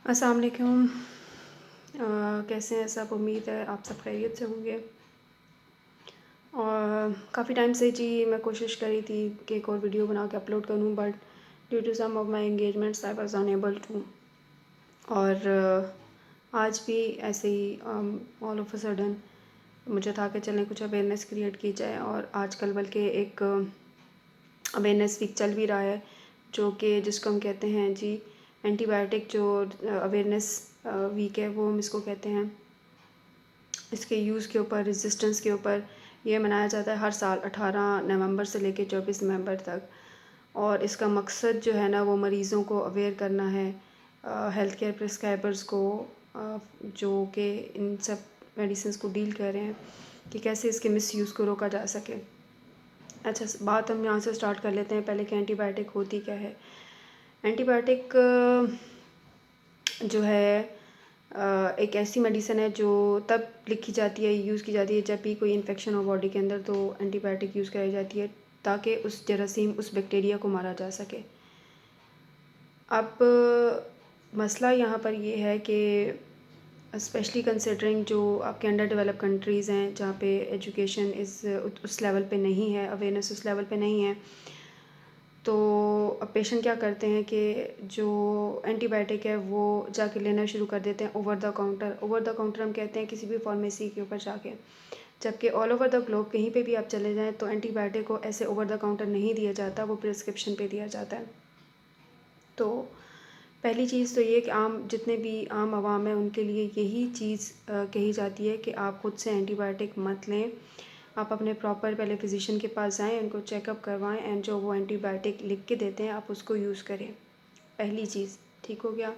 अस्सलाम वालेकुम। कैसे हैं सब? उम्मीद है आप सब खैरियत से होंगे। और काफ़ी टाइम से जी मैं कोशिश कर रही थी कि एक और वीडियो बना के अपलोड करूं, but due to some of my engagements I was unable to. और आज भी ऐसे ही ऑल ऑफ अ सडन मुझे था कि चलें कुछ अवेयरनेस क्रिएट की जाए। और आजकल बल्कि एक अवेयरनेस वीक चल भी रहा है, जो कि जिसको हम कहते हैं जी एंटीबायोटिक जो अवेयरनेस वीक है, वो हम इसको कहते हैं। इसके यूज़ के ऊपर, रेजिस्टेंस के ऊपर ये मनाया जाता है हर साल 18 नवंबर से लेकर 24 नवंबर तक। और इसका मकसद जो है ना, वो मरीज़ों को अवेयर करना है, हेल्थ केयर प्रिस्क्राइबर्स को, जो कि इन सब मेडिसिन्स को डील कर रहे हैं, कि कैसे इसके मिसयूज़ को रोका जा सके। अच्छा, बात हम यहाँ से स्टार्ट कर लेते हैं पहले कि एंटीबायोटिक होती क्या है। एंटीबायोटिक जो है एक ऐसी मेडिसिन है जो तब लिखी जाती है, यूज़ की जाती है जब भी कोई इन्फेक्शन हो बॉडी के अंदर, तो एंटीबायोटिक यूज़ कराई जाती है ताकि उस जरासीम, उस बैक्टीरिया को मारा जा सके। अब मसला यहाँ पर ये है कि स्पेशली कंसिडरिंग जो आपके अंडर डेवलप कंट्रीज़ हैं, जहाँ पे एजुकेशन उस लेवल पे नहीं है, अवेयरनेस उस लेवल पे नहीं है, तो अब पेशेंट क्या करते हैं कि जो एंटीबायोटिक है वो जाके लेना शुरू कर देते हैं over the counter. Over the counter हम कहते हैं किसी भी फार्मेसी के ऊपर जाके, जबकि ऑल ओवर द ग्लोब कहीं पे भी आप चले जाएं तो एंटीबायोटिक को ऐसे ओवर द काउंटर नहीं दिया जाता, वो प्रिस्क्रिप्शन पे दिया जाता है। तो पहली चीज़ तो ये कि जितने भी आम आवाम है उनके लिए यही चीज़ कही जाती है कि आप ख़ुद से एंटीबायोटिक मत लें। आप अपने प्रॉपर पहले फिजिशियन के पास जाएं, उनको चेकअप करवाएं, एंड जो वो एंटीबायोटिक लिख के देते हैं आप उसको यूज़ करें। पहली चीज़, ठीक हो गया।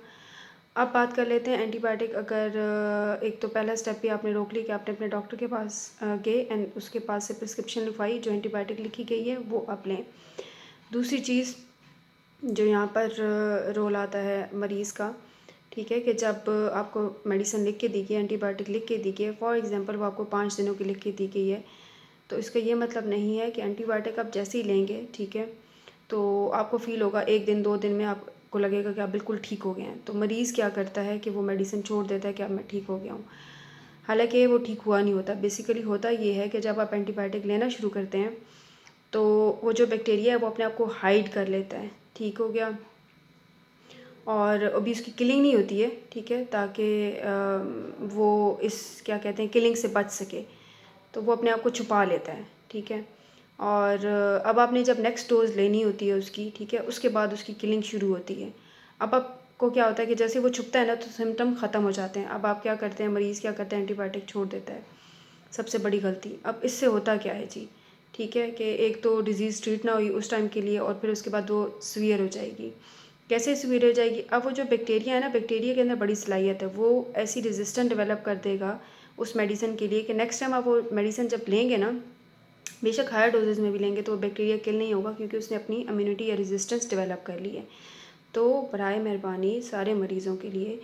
अब बात कर लेते हैं एंटीबायोटिक। अगर एक तो पहला स्टेप भी आपने रोक ली कि आपने अपने डॉक्टर के पास गए एंड उसके पास से प्रिस्क्रिप्शन लिखवाई, जो एंटीबायोटिक लिखी गई है वो आप लें। दूसरी चीज़ जो यहाँ पर रोल आता है मरीज़ का, ठीक है, कि जब आपको मेडिसिन लिख के दी गई है, एंटीबायोटिक लिख के दी गई है, फॉर एग्ज़ाम्पल वो आपको 5 दिनों की लिख के दी गई है, तो इसका ये मतलब नहीं है कि एंटीबायोटिक आप जैसे ही लेंगे, ठीक है, तो आपको फ़ील होगा 1 दिन 2 दिन में आपको लगेगा कि आप बिल्कुल ठीक हो गए हैं। तो मरीज़ क्या करता है कि वो मेडिसिन छोड़ देता है कि अब मैं ठीक हो गया हूँ, हालाँकि वो ठीक हुआ नहीं होता। बेसिकली होता ये है कि जब आप एंटीबायोटिक लेना शुरू करते हैं तो वो जो बैक्टीरिया है वो अपने आप को हाइड कर लेता है, ठीक हो गया, और अभी उसकी किलिंग नहीं होती है, ठीक है, ताकि वो इस क्या कहते हैं किलिंग से बच सके, तो वो अपने आप को छुपा लेता है, ठीक है। और अब आपने जब नेक्स्ट डोज़ लेनी होती है उसकी, ठीक है, उसके बाद उसकी किलिंग शुरू होती है। अब आपको क्या होता है कि जैसे वो छुपता है ना, तो सिम्टम ख़त्म हो जाते हैं। अब आप क्या करते हैं, मरीज़ क्या करते हैं, एंटीबायोटिक छोड़ देता है, सबसे बड़ी गलती। अब इससे होता क्या है जी, ठीक है, कि एक तो डिज़ीज़ ट्रीट ना हुई उस टाइम के लिए, और फिर उसके बाद वो सीवियर हो जाएगी। कैसे सीवियर हो जाएगी? अब वो जो बैक्टीरिया है ना, बैक्टीरिया के अंदर बड़ी सलाहियत है, वो ऐसी रेजिस्टेंट डेवलप कर देगा उस मेडिसिन के लिए कि नेक्स्ट टाइम आप वो मेडिसिन जब लेंगे ना, बेशक हायर डोजेज़ में भी लेंगे, तो बैक्टीरिया किल नहीं होगा, क्योंकि उसने अपनी इम्यूनिटी या रेजिस्टेंस डेवलप कर ली है। तो बराए मेहरबानी सारे मरीज़ों के लिए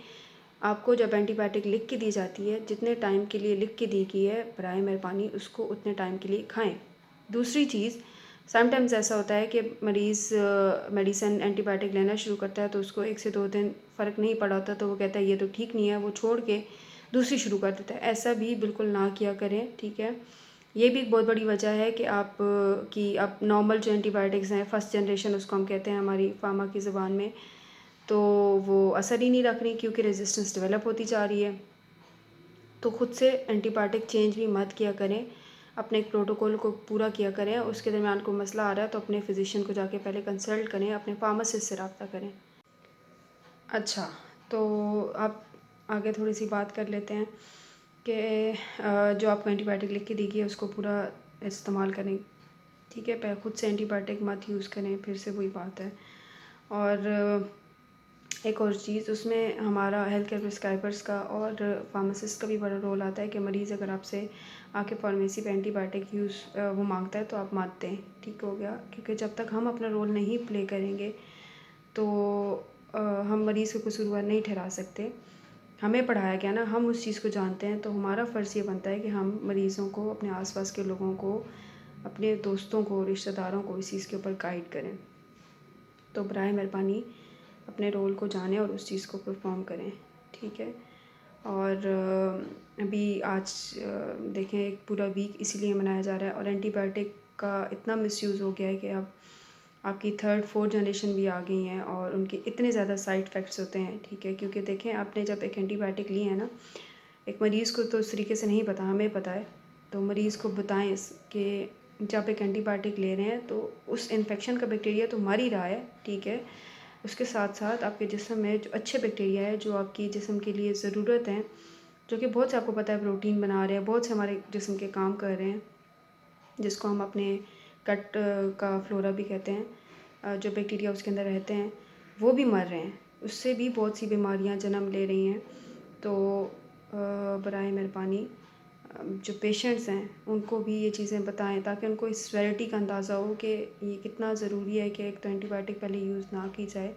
आपको जब एंटीबायोटिक लिख के दी जाती है, जितने टाइम के लिए लिख के दी गई है, बराए मेहरबानी उसको उतने टाइम के लिए खाएँ। दूसरी चीज़, समटाइम्स ऐसा होता है कि मरीज़ मेडिसिन एंटीबायोटिक लेना शुरू करता है तो उसको 1 से 2 दिन फ़र्क नहीं पड़ा होता, तो वो कहता है ये तो ठीक नहीं है, वो छोड़ के दूसरी शुरू कर देता है। ऐसा भी बिल्कुल ना किया करें, ठीक है। ये भी एक बहुत बड़ी वजह है कि आप नॉर्मल जो एंटीबायोटिक्स हैं, फर्स्ट जनरेशन उसको हम कहते हैं हमारी फार्मा की ज़ुबान में, तो वो असर ही नहीं रख रही, क्योंकि रेजिस्टेंस डेवलप होती जा रही है। तो ख़ुद से एंटीबायोटिक चेंज भी मत किया करें, अपने एक प्रोटोकॉल को पूरा किया करें। उसके दरमियान कोई मसला आ रहा है तो अपने फिजिशियन को जाके पहले कंसल्ट करें, अपने फार्मासिस्ट से रब्ता करें। अच्छा, तो आप आगे थोड़ी सी बात कर लेते हैं कि जो आपको एंटीबायोटिक लिख के दी गई है उसको पूरा इस्तेमाल करें, ठीक है। पहले ख़ुद से एंटीबायोटिक मत यूज़ करें, फिर से वही बात है। और एक और चीज़, उसमें हमारा हेल्थ केयर प्रिस्क्राइबर्स का और फार्मासिस्ट का भी बड़ा रोल आता है कि मरीज़ अगर आपसे आके फार्मेसी पे एंटीबायोटिक वो मांगता है तो आप मत दें, ठीक हो गया, क्योंकि जब तक हम अपना रोल नहीं प्ले करेंगे तो हम मरीज़ को कसूरवार नहीं ठहरा सकते। हमें पढ़ाया गया ना, हम उस चीज़ को जानते हैं, तो हमारा फ़र्ज़ ये बनता है कि हम मरीज़ों को, अपने आसपास के लोगों को, अपने दोस्तों को, रिश्तेदारों को इस चीज़ के ऊपर गाइड करें। तो बराए मेहरबानी अपने रोल को जानें और उस चीज़ को परफॉर्म करें, ठीक है। और अभी आज देखें एक पूरा वीक इसीलिए मनाया जा रहा है और एंटीबायोटिक का इतना मिसयूज़ हो गया है कि अब आपकी थर्ड फोर्थ जनरेशन भी आ गई हैं और उनके इतने ज़्यादा साइड इफ़ेक्ट्स होते हैं, ठीक है। क्योंकि देखें आपने जब एक एंटीबायोटिक ली है ना, एक मरीज़ को तो उस तरीके से नहीं पता, हमें पता है, तो मरीज़ को बताएं कि जब एक एंटीबायोटिक ले रहे हैं तो उस इन्फेक्शन का बैक्टीरिया तो मर ही रहा है, ठीक है। उसके साथ साथ आपके जिस्म में जो अच्छे बैक्टीरिया है जो आपकी जिस्म के लिए ज़रूरत है, जो कि बहुत से आपको पता है प्रोटीन बना रहे हैं, बहुत से हमारे जिस्म के काम कर रहे हैं, जिसको हम अपने गट का फ्लोरा भी कहते हैं, जो बैक्टीरिया उसके अंदर रहते हैं वो भी मर रहे हैं, उससे भी बहुत सी बीमारियां जन्म ले रही हैं। तो बराए मेहरबानी जो पेशेंट्स हैं उनको भी ये चीज़ें बताएं ताकि उनको इस सेवेरिटी का अंदाज़ा हो कि ये कितना ज़रूरी है कि एक तो एंटीबायोटिक पहले यूज़ ना की जाए,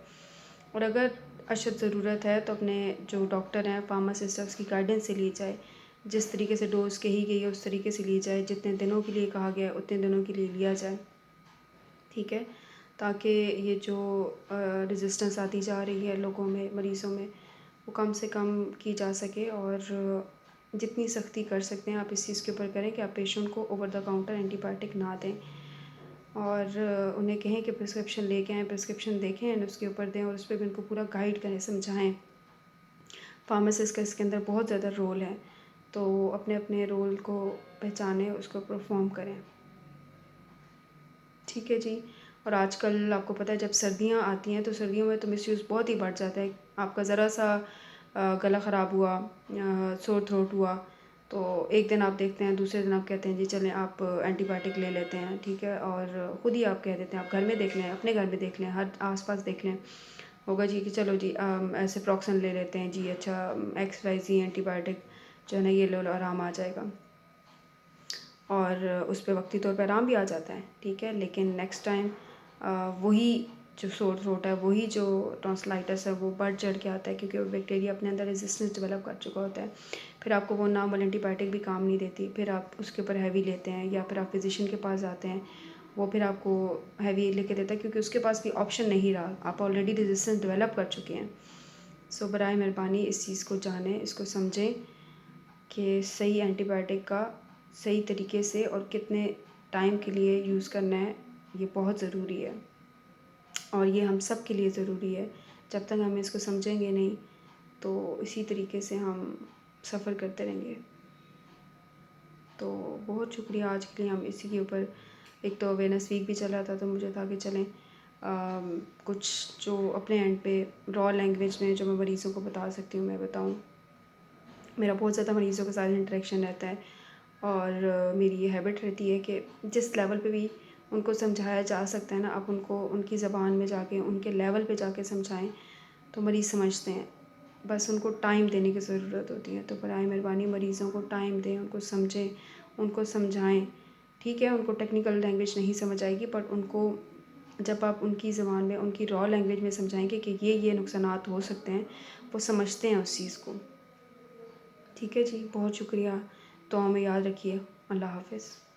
और अगर अशद ज़रूरत है तो अपने जो डॉक्टर हैं फार्मासिस्ट उसकी गाइडेंस से ली जाए, जिस तरीके से डोज़ कही गई है उस तरीके से ली जाए, जितने दिनों के लिए कहा गया है उतने दिनों के लिए लिया जाए, ठीक है। ताकि ये जो रेजिस्टेंस आती जा रही है लोगों में, मरीज़ों में, वो कम से कम की जा सके। और जितनी सख्ती कर सकते हैं आप इस चीज़ के ऊपर करें कि आप पेशेंट को ओवर द काउंटर एंटीबायोटिक ना दें, और उन्हें कहें कि प्रिस्क्रिप्शन लेके आएँ, प्रिस्क्रिप्शन देखें एंड उसके ऊपर दें और उस पर भी उनको पूरा गाइड करें, समझाएँ। फार्मासिस्ट का इसके अंदर बहुत ज़्यादा रोल है, तो अपने अपने रोल को पहचानें, उसको परफॉर्म करें, ठीक है जी। और आजकल आपको पता है जब सर्दियाँ आती हैं तो सर्दियों में तो मिसयूज़ बहुत ही बढ़ जाता है। आपका ज़रा सा गला ख़राब हुआ, सोर थ्रोट हुआ, तो एक दिन आप देखते हैं, दूसरे दिन आप कहते हैं जी चलें आप एंटीबायोटिक ले लेते हैं, ठीक है। और ख़ुद ही आप कह देते हैं, आप घर में देख लें, अपने घर में देख लें, हर आस-पास देख लें, होगा जी कि चलो जी ऐसे फ्रॉक्सन ले लेते हैं जी, अच्छा XYZ एंटीबायोटिक जो है ना ये लो, आराम आ जाएगा। और उस पे वक्ती तौर पे आराम भी आ जाता है, ठीक है। लेकिन नेक्स्ट टाइम वही जो सोर थ्रोट है, वही जो टॉन्सिलाइटिस है वो बढ़ चढ़ के आता है, क्योंकि वो बैक्टीरिया अपने अंदर रेजिस्टेंस डेवलप कर चुका होता है। फिर आपको वो नॉर्मल एंटीबायोटिक भी काम नहीं देती, फिर आप उसके ऊपर हैवी लेते हैं या फिर आप फिजिशियन के पास जाते हैं, वो फिर आपको हैवी लेके देता है क्योंकि उसके पास भी ऑप्शन नहीं रहा, आप ऑलरेडी रेजिस्टेंस डेवलप कर चुके हैं। सो बराए मेहरबानी इस चीज़ को जानें, इसको समझें कि सही एंटीबायोटिक का सही तरीके से और कितने टाइम के लिए यूज़ करना है, ये बहुत ज़रूरी है और ये हम सब के लिए ज़रूरी है। जब तक हम इसको समझेंगे नहीं तो इसी तरीके से हम सफ़र करते रहेंगे। तो बहुत शुक्रिया, आज के लिए हम इसी के ऊपर, एक तो अवेयरनेस वीक भी चल रहा था तो मुझे था कि चलें कुछ जो अपने एंड पे रॉ लैंग्वेज में जो मैं मरीज़ों को बता सकती हूँ मैं बताऊँ। मेरा बहुत ज़्यादा मरीज़ों के साथ इंटरेक्शन रहता है और मेरी ये हैबिट रहती है कि जिस लेवल पे भी उनको समझाया जा सकता है ना, आप उनको उनकी ज़बान में जाके उनके लेवल पे जाके समझाएं तो मरीज़ समझते हैं। बस उनको टाइम देने की ज़रूरत होती है, तो बराए मेहरबानी मरीज़ों को टाइम दें, उनको समझें, उनको समझाएं, ठीक है। उनको टेक्निकल लैंग्वेज नहीं समझ आएगी, बट उनको जब आप उनकी ज़बान में, उनकी रॉ लैंग्वेज में समझाएंगे कि ये नुकसानात हो सकते हैं, वो समझते हैं उस चीज़ को, ठीक है जी। बहुत शुक्रिया, दुआ में याद रखिए। अल्लाह हाफ़िज़।